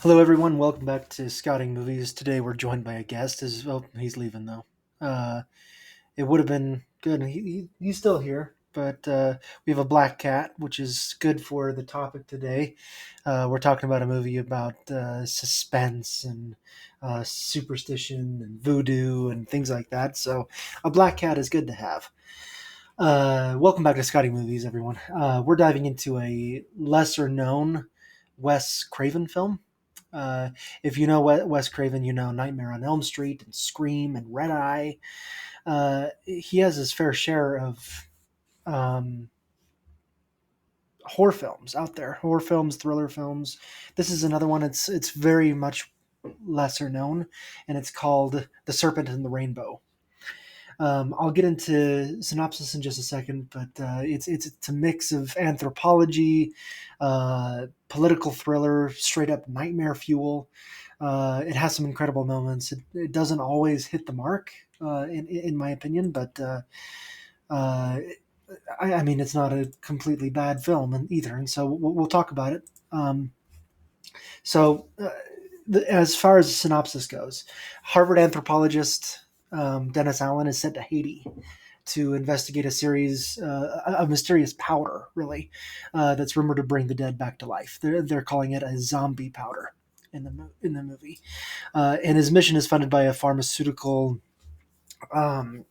Hello, everyone. Welcome back to Scouting Movies. Today we're joined by a guest. He's leaving though. Uh, it would have been good. He's still here, but we have a black cat, which is good for the topic today. We're talking about a movie about suspense and superstition and voodoo and things like that. So a black cat is good to have. Welcome back to Scouting Movies, everyone. We're diving into a lesser known Wes Craven film. Uh, if you know Wes Craven, you know Nightmare on Elm Street and Scream and Red Eye. He has his fair share of um, horror films out there, horror films, thriller films. This is another one. It's very much lesser known, and it's called The Serpent and the Rainbow. I'll get into synopsis in just a second, but it's a mix of anthropology, political thriller, straight up nightmare fuel. It has some incredible moments. It doesn't always hit the mark, in my opinion, but uh, I mean it's not a completely bad film either, and so we'll talk about it. So. As far as the synopsis goes, Harvard anthropologist Dennis Allen is sent to Haiti to investigate a series, a mysterious powder, really, that's rumored to bring the dead back to life. They're calling it a zombie powder in the movie, and his mission is funded by a pharmaceutical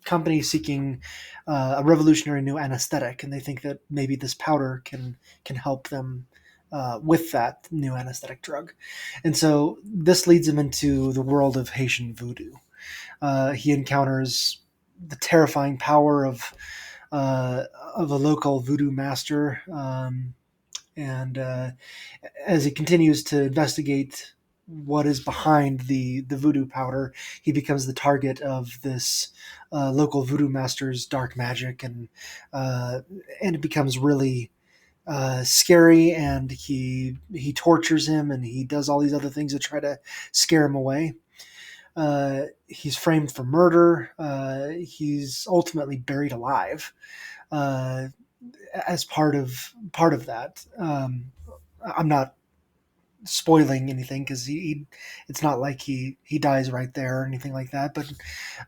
company seeking a revolutionary new anesthetic, and they think that maybe this powder can help them with that new anesthetic drug. And so this leads him into the world of Haitian voodoo. He encounters the terrifying power of a local voodoo master, and as he continues to investigate what is behind the voodoo powder, he becomes the target of this local voodoo master's dark magic, and it becomes really scary. And he tortures him, and he does all these other things to try to scare him away. He's framed for murder. He's ultimately buried alive uh, as part of that. I'm not spoiling anything because it's not like he dies right there or anything like that. But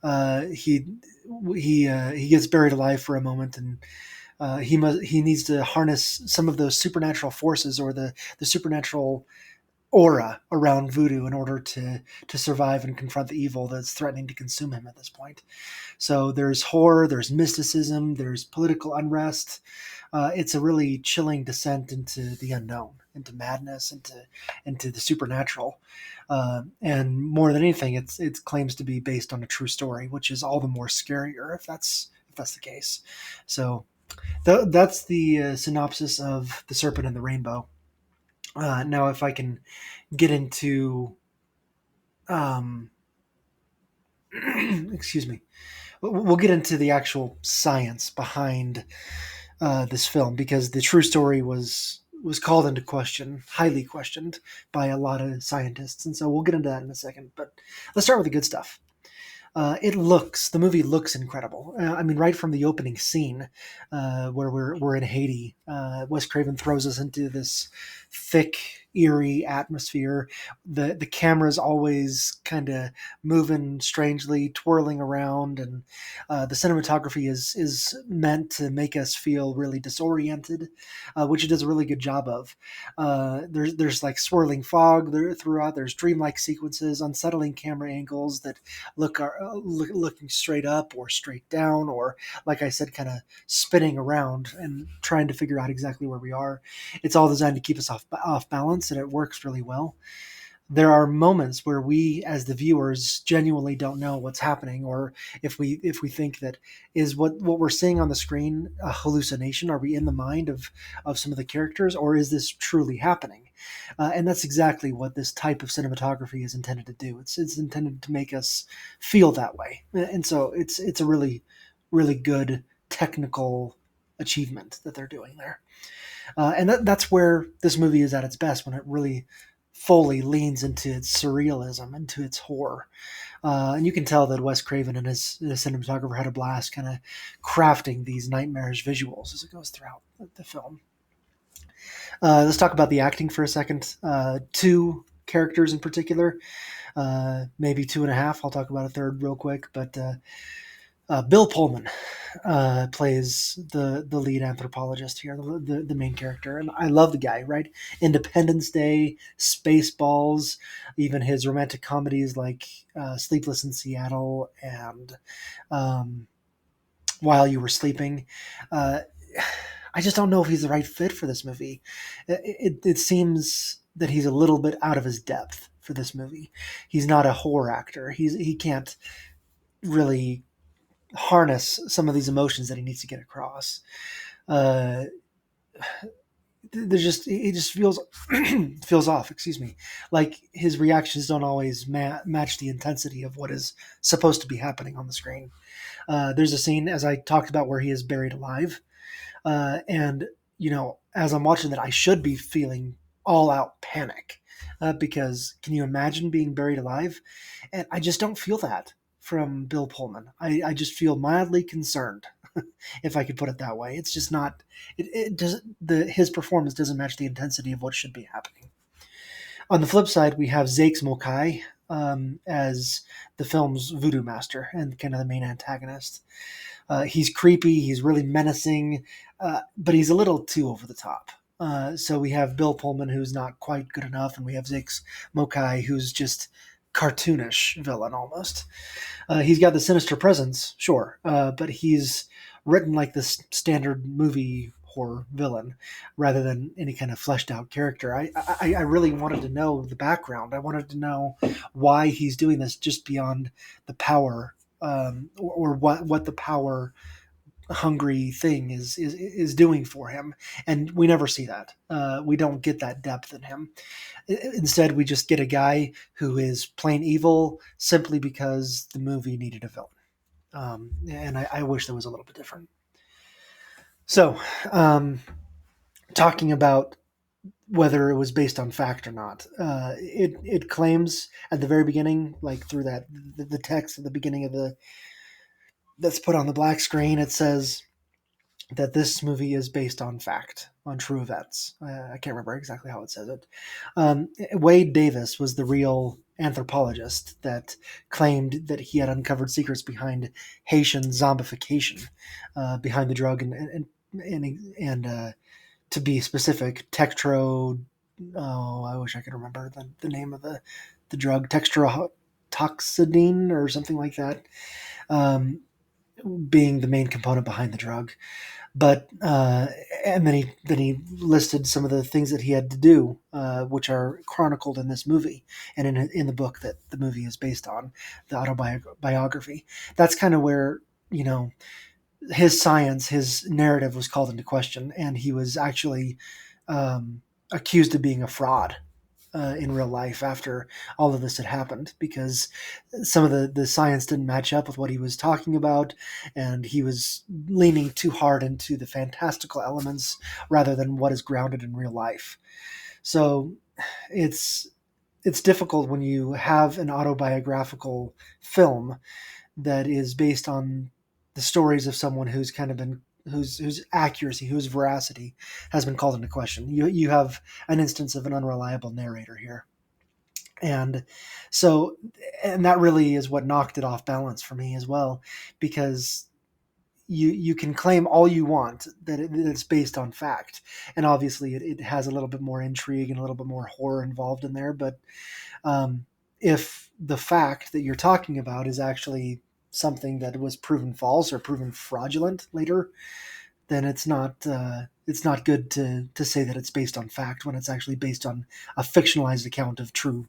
uh, he he gets buried alive for a moment, and he needs to harness some of those supernatural forces or the supernatural aura around voodoo in order to survive and confront the evil that's threatening to consume him at this point. So there's horror, there's mysticism, there's political unrest. It's a really chilling descent into the unknown, into madness, into the supernatural. And more than anything, it claims to be based on a true story, which is all the more scarier if that's the case. So that's the synopsis of The Serpent and the Rainbow. Now, if I can get into, um, excuse me, we'll get into the actual science behind this film, because the true story was called into question, highly questioned by a lot of scientists, and so we'll get into that in a second. But let's start with the good stuff. The movie looks incredible. I mean, right from the opening scene, where we're in Haiti, Wes Craven throws us into this thick, eerie atmosphere. The camera's always kind of moving strangely, twirling around, and the cinematography is meant to make us feel really disoriented, which it does a really good job of. There's like swirling fog there throughout. There's dreamlike sequences, unsettling camera angles that looking straight up or straight down, or like I said, kind of spinning around and trying to figure out exactly where we are. It's all designed to keep us off balance, and it works really well. There are moments where we as the viewers genuinely don't know what's happening, or if we think that is what we're seeing on the screen a hallucination. Are we in the mind of some of the characters, or is this truly happening? And that's exactly what this type of cinematography is intended to do. It's intended to make us feel that way, and so it's a really good technical achievement that they're doing there. And that's where this movie is at its best, when it really fully leans into its surrealism, into its horror. And you can tell that Wes Craven and his cinematographer had a blast kind of crafting these nightmarish visuals as it goes throughout the film. Let's talk about the acting for a second. Two characters in particular. Maybe two and a half. I'll talk about a third real quick. But Bill Pullman plays the lead anthropologist here, the main character, and I love the guy. Right, Independence Day, Spaceballs, even his romantic comedies like Sleepless in Seattle and um, While You Were Sleeping. Uh, I just don't know if he's the right fit for this movie. It seems that he's a little bit out of his depth for this movie. He's not a horror actor. He can't really harness some of these emotions that he needs to get across. Uh, there's just it just feels feels off. Excuse me. Like his reactions don't always match the intensity of what is supposed to be happening on the screen. There's a scene, as I talked about, where he is buried alive. And, as I'm watching that, I should be feeling all out panic because can you imagine being buried alive? And I just don't feel that from Bill Pullman. I just feel mildly concerned, if I could put it that way. It's just not, it doesn't, his performance doesn't match the intensity of what should be happening. On the flip side, we have Zakes Mokae as the film's voodoo master and kind of the main antagonist. He's creepy, he's really menacing, but he's a little too over the top. So we have Bill Pullman, who's not quite good enough, and we have Zakes Mokae, who's just cartoonish villain almost. He's got the sinister presence, sure, but he's written like this standard movie horror villain rather than any kind of fleshed out character. I really wanted to know the background. I wanted to know why he's doing this just beyond the power or what the power hungry thing is doing for him, and we never see that. We don't get that depth in him. Instead, we just get a guy who is plain evil simply because the movie needed a villain. And I wish that was a little bit different. So, talking about whether it was based on fact or not, it claims at the very beginning, like through that the text at the beginning of that's put on the black screen, it says that this movie is based on fact, on true events. I can't remember exactly how it says it. Wade Davis was the real anthropologist that claimed that he had uncovered secrets behind Haitian zombification, behind the drug and to be specific, Tectro. Oh, I wish I could remember the name of the drug, Textrotoxidine or something like that, being the main component behind the drug. But and then he listed some of the things that he had to do, which are chronicled in this movie and in the book that the movie is based on, the autobiography. That's kind of where his science, his narrative was called into question, and he was actually accused of being a fraud in real life after all of this had happened, because some of the science didn't match up with what he was talking about, and he was leaning too hard into the fantastical elements rather than what is grounded in real life. So it's difficult when you have an autobiographical film that is based on the stories of someone who's kind of been whose accuracy, whose veracity has been called into question. You have an instance of an unreliable narrator here. And so, and that really is what knocked it off balance for me as well, because you can claim all you want that it's based on fact, and obviously it has a little bit more intrigue and a little bit more horror involved in there. But if the fact that you're talking about is actually something that was proven false or proven fraudulent later, then it's not good to say that it's based on fact when it's actually based on a fictionalized account of true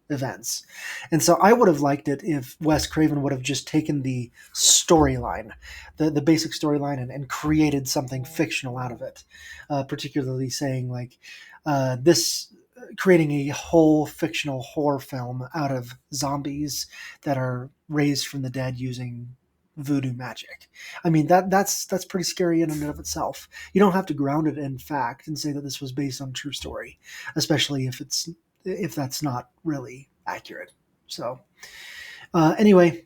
events. And so I would have liked it if Wes Craven would have just taken the storyline, the basic storyline, and created something fictional out of it, particularly saying like this, creating a whole fictional horror film out of zombies that are raised from the dead using voodoo magic. I mean, that's pretty scary in and of itself. You don't have to ground it in fact and say that this was based on true story, especially if that's not really accurate. So anyway,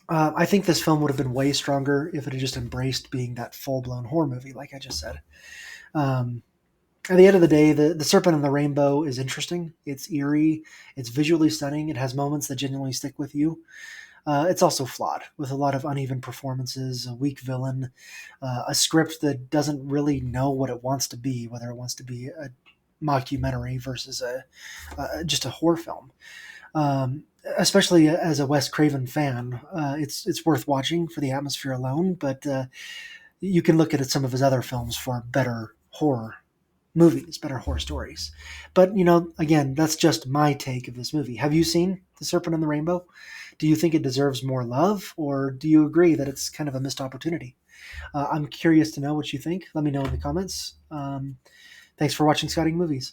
I think this film would have been way stronger if it had just embraced being that full-blown horror movie, like I just said. At the end of the day, the Serpent and the Rainbow is interesting. It's eerie. It's visually stunning. It has moments that genuinely stick with you. It's also flawed with a lot of uneven performances, a weak villain, a script that doesn't really know what it wants to be, whether it wants to be a mockumentary versus just a horror film. Especially as a Wes Craven fan, it's worth watching for the atmosphere alone. But you can look at some of his other films for better horror movies, better horror stories. But again, that's just my take of this movie. Have you seen The Serpent and the Rainbow? Do you think it deserves more love, or do you agree that it's kind of a missed opportunity? I'm curious to know what you think. Let me know in the comments. Thanks for watching Scotting Movies.